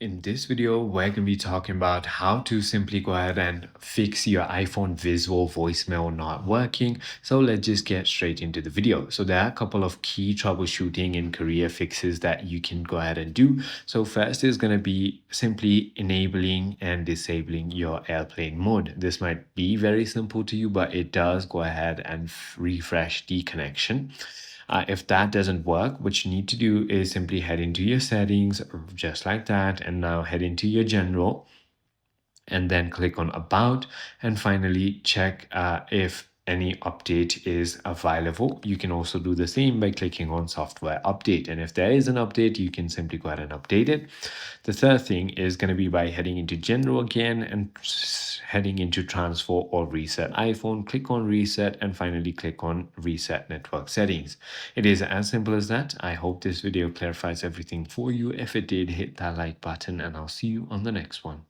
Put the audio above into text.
In this video, we're going to be talking about how to simply go ahead and fix your iPhone visual voicemail not working. So let's just get straight into the video. So there are a couple of key troubleshooting and career fixes that you can go ahead and do. So first is going to be simply enabling and disabling your airplane mode. This might be very simple to you, but it does go ahead and refresh the connection. If that doesn't work, what you need to do is simply head into your settings just like that, and now head into your general and then click on about, and finally check if any update is available. You can also do the same by clicking on software update, and if there is an update, you can simply go ahead and update it. The third thing is going to be by heading into general again and heading into transfer or reset iPhone. Click on reset and finally click on reset network settings. It is as simple as that. I hope this video clarifies everything for you. If it did, hit that like button and I'll see you on the next one.